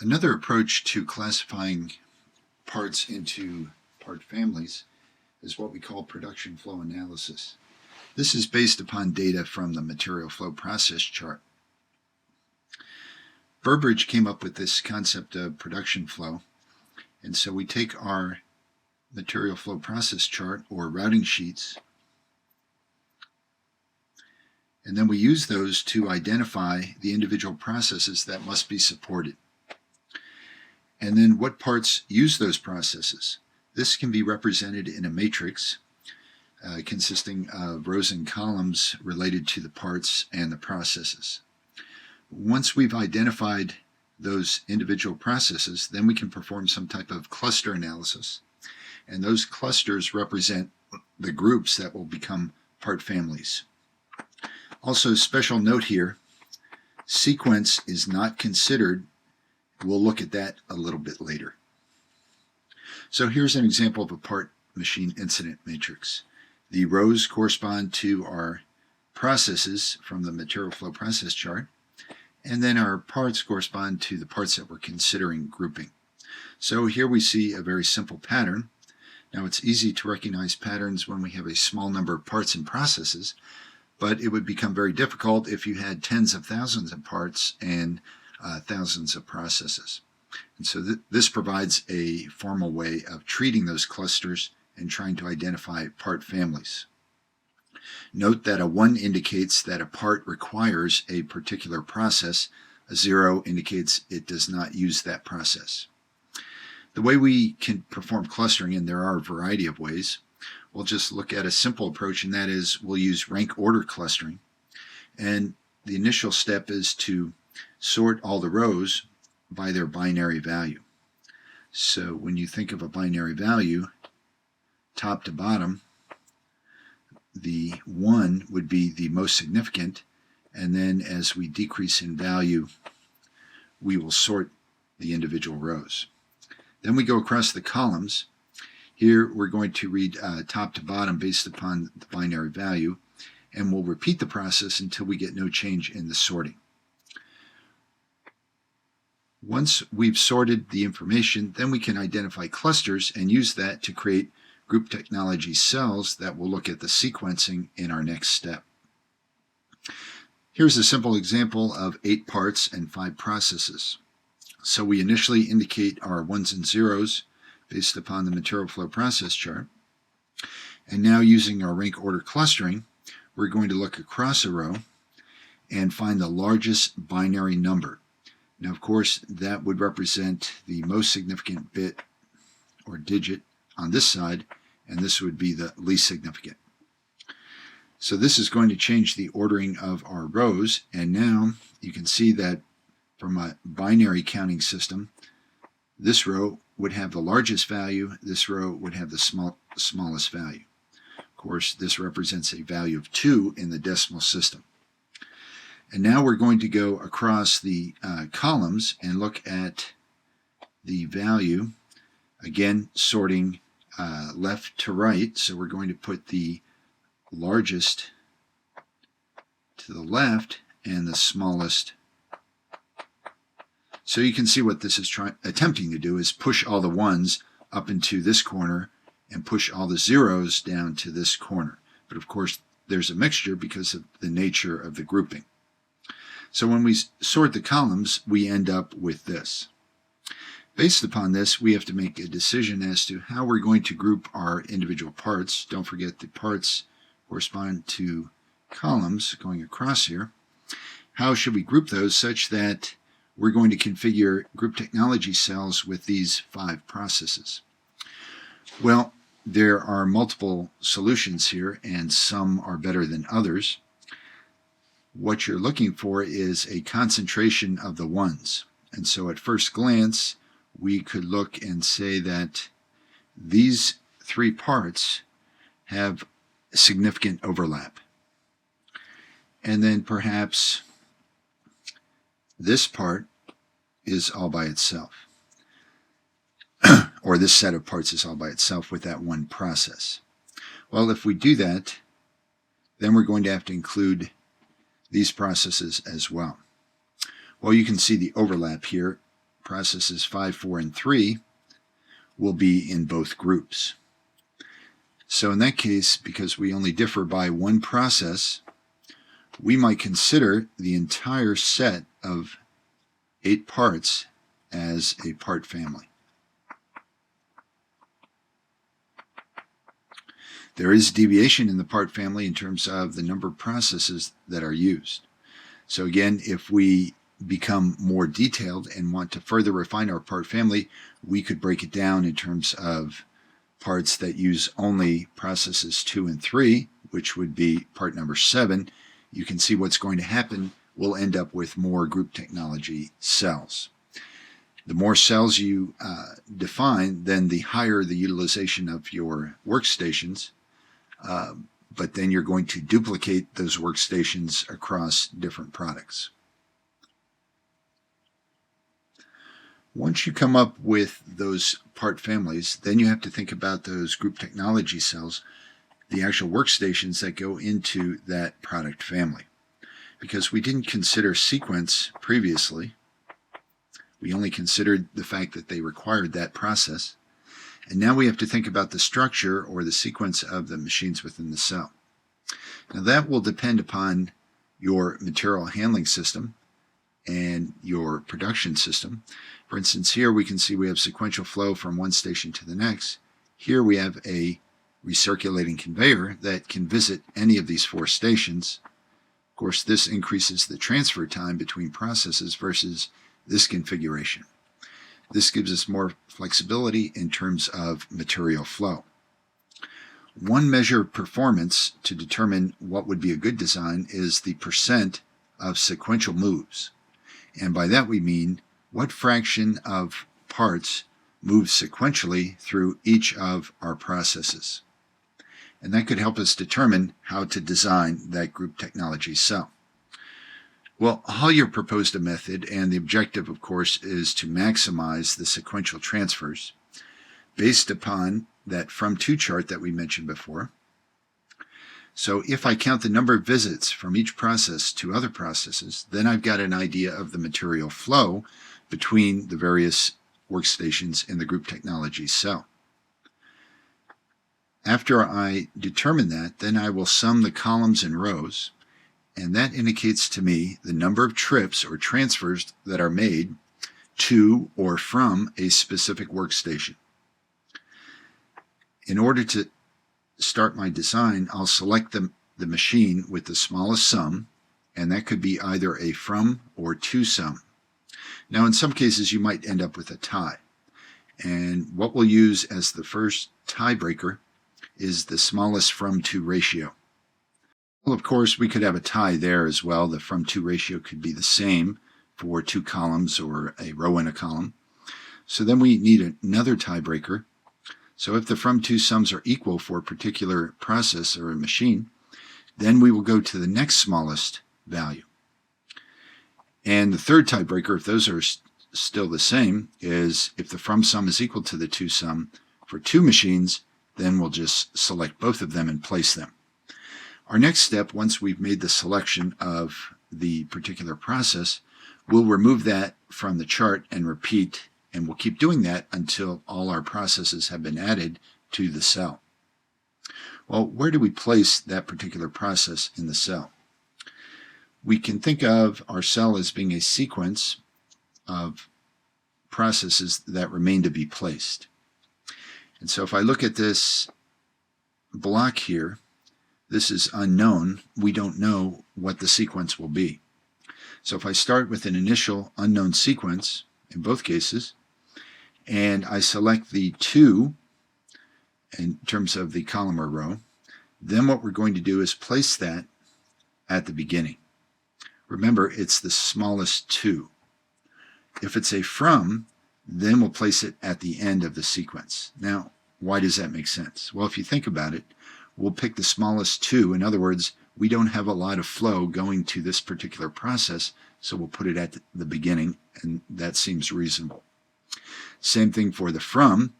Another approach to classifying parts into part families is what we call production flow analysis. This is based upon data from the material flow process chart. Burbridge came up with this concept of production flow, and so we take our material flow process chart or routing sheets, and then we use those to identify the individual processes that must be supported. And then what parts use those processes. This can be represented in a matrix consisting of rows and columns related to the parts and the processes. Once we've identified those individual processes, then we can perform some type of cluster analysis. And those clusters represent the groups that will become part families. Also, special note here, sequence is not considered. We'll look at that a little bit later. So here's an example of a part machine incident matrix. The rows correspond to our processes from the material flow process chart, and then our parts correspond to the parts that we're considering grouping. So here we see a very simple pattern. Now it's easy to recognize patterns when we have a small number of parts and processes, but it would become very difficult if you had tens of thousands of parts and thousands of processes. And so this provides a formal way of treating those clusters and trying to identify part families. Note that a 1 indicates that a part requires a particular process. A 0 indicates it does not use that process. The way we can perform clustering, and there are a variety of ways, we'll just look at a simple approach, and that is we'll use rank order clustering. And the initial step is to sort all the rows by their binary value. So when you think of a binary value, top to bottom, the 1 would be the most significant, and then as we decrease in value, we will sort the individual rows. Then we go across the columns. Here we're going to read top to bottom based upon the binary value, and we'll repeat the process until we get no change in the sorting. Once we've sorted the information, then we can identify clusters and use that to create group technology cells that will look at the sequencing in our next step. Here's a simple example of 8 parts and 5 processes. So we initially indicate our 1s and 0s based upon the material flow process chart. And now using our rank order clustering, we're going to look across a row and find the largest binary number. Now, of course, that would represent the most significant bit or digit on this side, and this would be the least significant. So this is going to change the ordering of our rows, and now you can see that from a binary counting system, this row would have the largest value, this row would have the smallest value. Of course, this represents a value of 2 in the decimal system. And now we're going to go across the columns and look at the value, again sorting left to right. So we're going to put the largest to the left and the smallest. So you can see what this is attempting to do is push all the 1s up into this corner and push all the 0s down to this corner. But of course there's a mixture because of the nature of the grouping. So when we sort the columns, we end up with this. Based upon this, we have to make a decision as to how we're going to group our individual parts. Don't forget the parts correspond to columns going across here. How should we group those such that we're going to configure group technology cells with these 5 processes? Well, there are multiple solutions here, and some are better than others. What you're looking for is a concentration of the 1s. And so at first glance, we could look and say that these 3 parts have significant overlap. And then perhaps this part is all by itself. Or this set of parts is all by itself with that one process. Well, if we do that, then we're going to have to include these processes as well. Well, you can see the overlap here processes 5, 4, and 3 will be in both groups. So in that case, because we only differ by one process, we might consider the entire set of 8 parts as a part family. There is deviation in the part family in terms of the number of processes that are used. So again, if we become more detailed and want to further refine our part family, we could break it down in terms of parts that use only processes 2 and 3, which would be part number 7. You can see what's going to happen. We'll end up with more group technology cells. The more cells you define, then the higher the utilization of your workstations, but then you're going to duplicate those workstations across different products. Once you come up with those part families, then you have to think about those group technology cells, the actual workstations that go into that product family. Because we didn't consider sequence previously, we only considered the fact that they required that process. And now we have to think about the structure or the sequence of the machines within the cell. Now that will depend upon your material handling system and your production system. For instance, here we can see we have sequential flow from one station to the next. Here we have a recirculating conveyor that can visit any of these 4 stations. Of course, this increases the transfer time between processes versus this configuration. This gives us more flexibility in terms of material flow. One measure of performance to determine what would be a good design is the percent of sequential moves. And by that we mean what fraction of parts move sequentially through each of our processes. And that could help us determine how to design that group technology cell. Well, Hollier proposed a method, and the objective, of course, is to maximize the sequential transfers based upon that from-to chart that we mentioned before. So if I count the number of visits from each process to other processes, then I've got an idea of the material flow between the various workstations in the group technology cell. After I determine that, then I will sum the columns and rows, and that indicates to me the number of trips or transfers that are made to or from a specific workstation. In order to start my design, I'll select the machine with the smallest sum, and that could be either a from or to sum. Now, in some cases, you might end up with a tie. And what we'll use as the first tiebreaker is the smallest from-to ratio. Well, of course, we could have a tie there as well. The from-to ratio could be the same for 2 columns or a row in a column. So then we need another tiebreaker. So if the from-to sums are equal for a particular process or a machine, then we will go to the next smallest value. And the third tiebreaker, if those are still the same, is if the from sum is equal to the to sum for 2 machines, then we'll just select both of them and place them. Our next step, once we've made the selection of the particular process, we'll remove that from the chart and repeat, and we'll keep doing that until all our processes have been added to the cell. Well, where do we place that particular process in the cell? We can think of our cell as being a sequence of processes that remain to be placed. And so if I look at this block here, this is unknown. We don't know what the sequence will be. So if I start with an initial unknown sequence, in both cases, and I select the 2 in terms of the column or row, then what we're going to do is place that at the beginning. Remember, it's the smallest 2. If it's a from, then we'll place it at the end of the sequence. Now, why does that make sense? Well, if you think about it, we'll pick the smallest 2. In other words, we don't have a lot of flow going to this particular process, so we'll put it at the beginning, and that seems reasonable. Same thing for the from.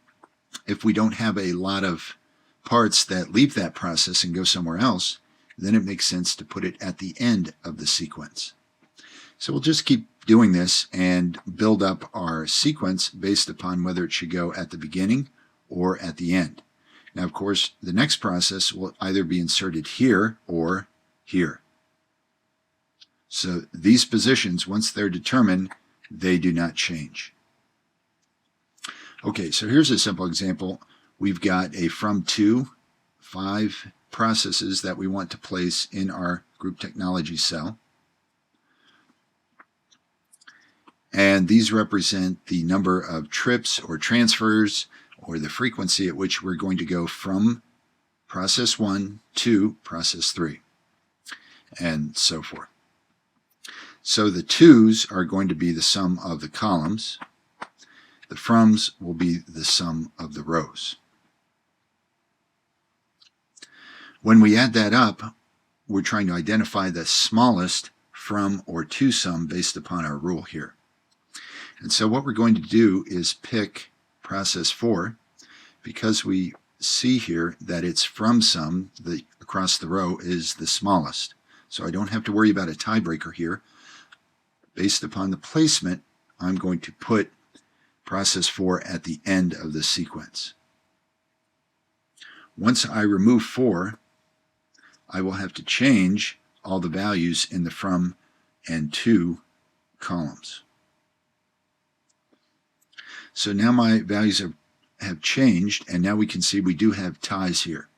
If we don't have a lot of parts that leave that process and go somewhere else, then it makes sense to put it at the end of the sequence. So we'll just keep doing this and build up our sequence based upon whether it should go at the beginning or at the end. Now, of course, the next process will either be inserted here or here. So these positions, once they're determined, they do not change. Okay, so here's a simple example. We've got a from to 5 processes that we want to place in our group technology cell. And these represent the number of trips or transfers or the frequency at which we're going to go from process 1 to process 3 and so forth. So the to's are going to be the sum of the columns. The froms will be the sum of the rows. When we add that up, we're trying to identify the smallest from or to sum based upon our rule here. And so what we're going to do is pick process 4 because we see here that its from sum across the row is the smallest. So I don't have to worry about a tiebreaker here. Based upon the placement, I'm going to put process 4 at the end of the sequence. Once I remove 4, I will have to change all the values in the from and to columns. So now my values have changed, and now we can see we do have ties here.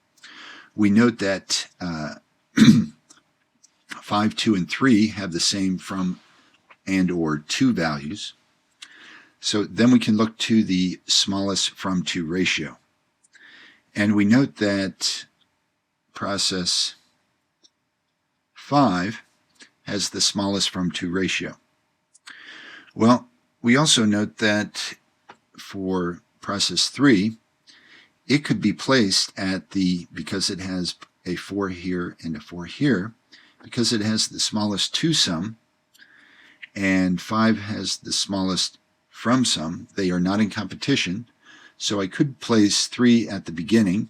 We note that 5, 2, and 3 have the same from and or to values. So then we can look to the smallest from to ratio. And we note that process 5 has the smallest from to ratio. Well, we also note that for process 3, it could be placed at because it has a 4 here and a 4 here, because it has the smallest to sum, and 5 has the smallest from sum. They are not in competition, so I could place 3 at the beginning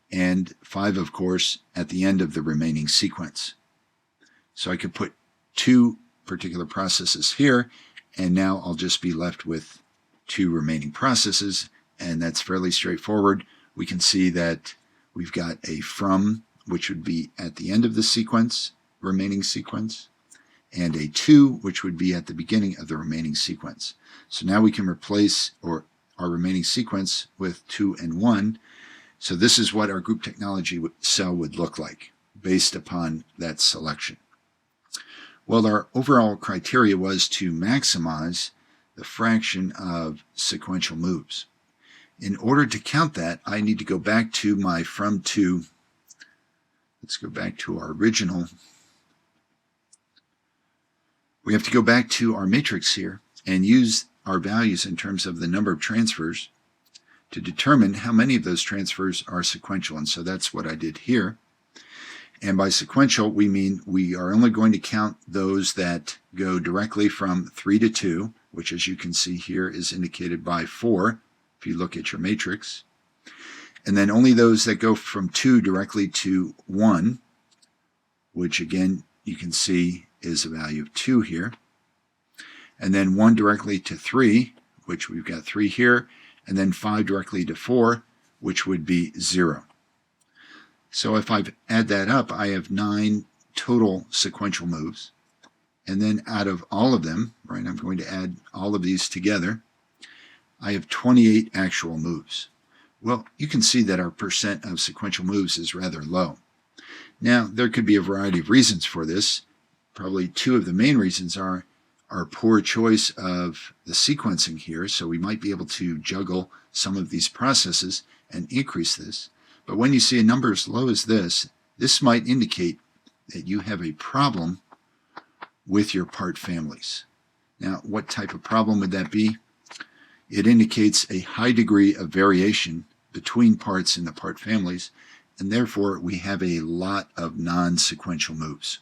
and 5, of course, at the end of the remaining sequence. So I could put 2 particular processes here, and now I'll just be left with 2 remaining processes, and that's fairly straightforward. We can see that we've got a from, which would be at the end of the sequence, remaining sequence, and a to, which would be at the beginning of the remaining sequence. So now we can replace our remaining sequence with 2 and 1. So this is what our group technology cell would look like based upon that selection. Well, our overall criteria was to maximize the fraction of sequential moves. In order to count that, I need to go back to my from to. Let's go back to our original. We have to go back to our matrix here and use our values in terms of the number of transfers to determine how many of those transfers are sequential. And so that's what I did here. And by sequential, we mean we are only going to count those that go directly from 3 to 2, which, as you can see here, is indicated by 4 if you look at your matrix. And then only those that go from 2 directly to 1, which again you can see is a value of 2 here. And then 1 directly to 3, which we've got 3 here. And then 5 directly to 4, which would be 0. So if I add that up, I have 9 total sequential moves. And then out of all of them, right, I'm going to add all of these together, I have 28 actual moves. Well, you can see that our percent of sequential moves is rather low. Now, there could be a variety of reasons for this. Probably 2 of the main reasons are our poor choice of the sequencing here, so we might be able to juggle some of these processes and increase this. But when you see a number as low as this might indicate that you have a problem with your part families. Now, what type of problem would that be? It indicates a high degree of variation between parts in the part families, and therefore we have a lot of non-sequential moves.